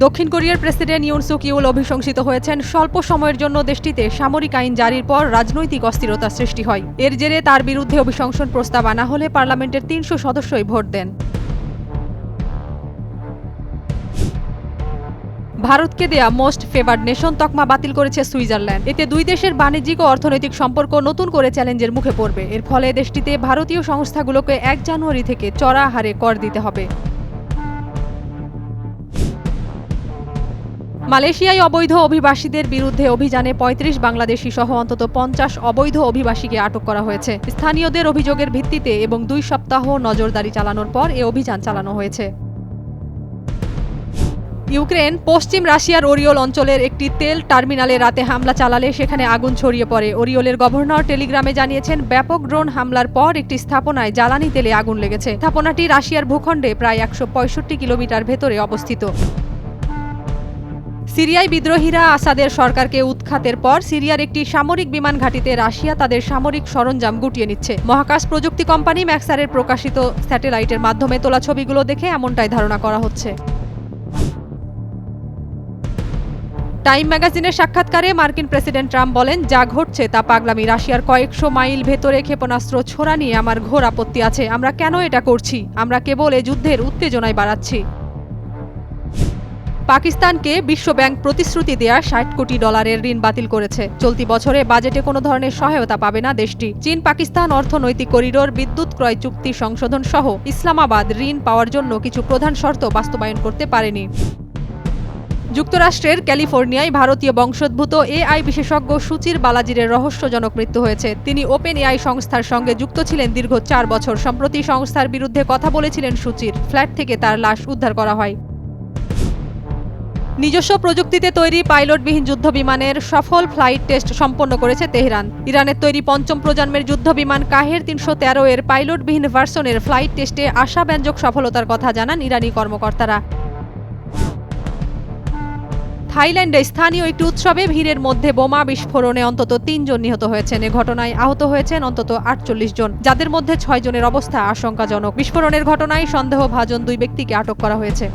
দক্ষিণ কোরিয়ার president Yoon সুক ইউল অভিশংসিত হয়েছেন স্বল্প সময়ের জন্য দেশটিতে সামরিক আইন জারির পর রাজনৈতিক অস্থিরতার সৃষ্টি হয়। এর জেরে তার বিরুদ্ধে অভিশংসন প্রস্তাব আনা হলে পার্লামেন্টের ৩০০ সদস্যই ভোট দেন। ভারতকে দেয়া মোস্ট ফেভার্ড নেশন তকমা বাতিল করেছে সুইজারল্যান্ড। এতে দুই দেশের বাণিজ্যিক ও অর্থনৈতিক সম্পর্ক নতুন করে চ্যালেঞ্জের মুখে পড়বে। এর ফলে দেশটিতে ভারতীয় সংস্থাগুলোকে ১ জানুয়ারি থেকে চড়া হারে কর দিতে হবে। মালয়েশিয়ায় অবৈধ অভিবাসীদের বিরুদ্ধে অভিযানে ৩৫ বাংলাদেশি সহ অন্তত ৫০ অবৈধ অভিবাসীকে আটক করা হয়েছে। স্থানীয়দের অভিযোগের ভিত্তিতে এবং ২ সপ্তাহ নজরদারি চালানোর পর এ অভিযান চালানো হয়েছে। ইউক্রেন পশ্চিম রাশিয়ার ওরিওল অঞ্চলের একটি তেল টার্মিনালে রাতে হামলা চালালে সেখানে আগুন ছড়িয়ে পড়ে। ওরিওলের গভর্নর টেলিগ্রামে জানিয়েছেন, ব্যাপক ড্রোন হামলার পর একটি স্থাপনায় জ্বালানি তেলে আগুন লেগেছে। স্থাপনাটি রাশিয়ার ভূখণ্ডে প্রায় ১৬৫ কিলোমিটার ভেতরে অবস্থিত। সিরিয়ায় বিদ্রোহীরা আসাদের সরকারকে উৎখাতের পর সিরিয়ার একটি সামরিক বিমান ঘাঁটিতে রাশিয়া তাদের সামরিক সরঞ্জাম গুটিয়ে নিচ্ছে। মহাকাশ প্রযুক্তি কোম্পানি ম্যাক্সারের প্রকাশিত স্যাটেলাইটের মাধ্যমে তোলা ছবিগুলো দেখে এমনটাই ধারণা করা হচ্ছে। টাইম ম্যাগাজিনের সাক্ষাৎকারে মার্কিন প্রেসিডেন্ট ট্রাম্প বলেন, যা ঘটছে তা পাগলামি। রাশিয়ার কয়েকশো মাইল ভেতরে ক্ষেপণাস্ত্র ছোড়া নিয়ে আমার ঘোর আপত্তি আছে। আমরা কেন এটা করছি? আমরা কেবল এ যুদ্ধের উত্তেজনায় বাড়াচ্ছি। পাকিস্তানকে বিশ্বব্যাংক প্রতিশ্রুতি দেয়া $৬০ কোটি ঋণ বাতিল করেছে। চলতি বছরে বাজেটে কোনো ধরনের সহায়তা পাবে না দেশটি। চীন পাকিস্তান অর্থনৈতিক করিডোর, বিদ্যুৎ ক্রয় চুক্তি সংশোধন সহ ইসলামাবাদ ঋণ পাওয়ার জন্য কিছু প্রধান শর্ত বাস্তবায়ন করতে পারেনি। যুক্তরাষ্ট্রের ক্যালিফোর্নিয়ায় ভারতীয় বংশোদ্ভূত এআই বিশেষজ্ঞ সুচির বালাজিরের রহস্যজনক মৃত্যু হয়েছে। তিনি ওপেন এআই সংস্থার সঙ্গে যুক্ত ছিলেন দীর্ঘ ৪ বছর। সম্প্রতি সংস্থার বিরুদ্ধে কথা বলেছিলেন সুচির। ফ্ল্যাট থেকে তার লাশ উদ্ধার করা হয়। নিজস্ব প্রযুক্তিতে তৈরি পাইলটবিহীন যুদ্ধবিমানের সফল ফ্লাইট টেস্ট সম্পন্ন করেছে তেহরান। ইরানের তৈরি পঞ্চম প্রজন্মের যুদ্ধবিমান কাহের ৩১৩ এর পাইলটবিহীন ভার্সনের ফ্লাইট টেস্টে আশাব্যঞ্জক সফলতার কথা জানান ইরানি কর্মকর্তারা। থাইল্যান্ডে স্থানীয় একটি উৎসবে ভিড়ের মধ্যে বোমা বিস্ফোরণে অন্তত ৩ জন নিহত হয়েছেন। এ ঘটনায় আহত হয়েছেন অন্তত ৪৮ জন, যাদের মধ্যে ৬ জনের অবস্থা আশঙ্কাজনক। বিস্ফোরণের ঘটনায় সন্দেহভাজন ২ ব্যক্তিকে আটক করা হয়েছে।